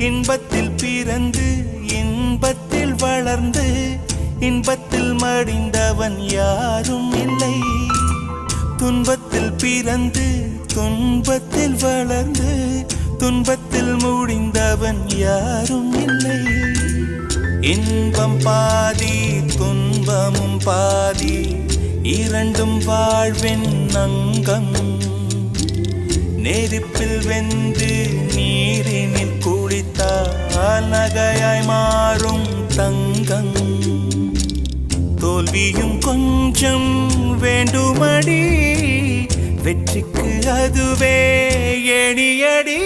இன்பத்தில் பிறந்து இன்பத்தில் வளர்ந்து இன்பத்தில் மடிந்தவன் யாரும் இல்லை. துன்பத்தில் பிறந்து துன்பத்தில் வளர்ந்து துன்பத்தில் முடிந்தவன் யாரும் இல்லை. இன்பம் பாதி துன்பமும் பாதி இரண்டும் வாழ்வின் அங்கம். நெருப்பில் வெந்து நீரினில் குளித்தால் நகையாய் மாறும் தங்கம். தோல்வியும் கொஞ்சம் வேண்டுமடி, வெற்றிக்கு அதுவே எணியடி.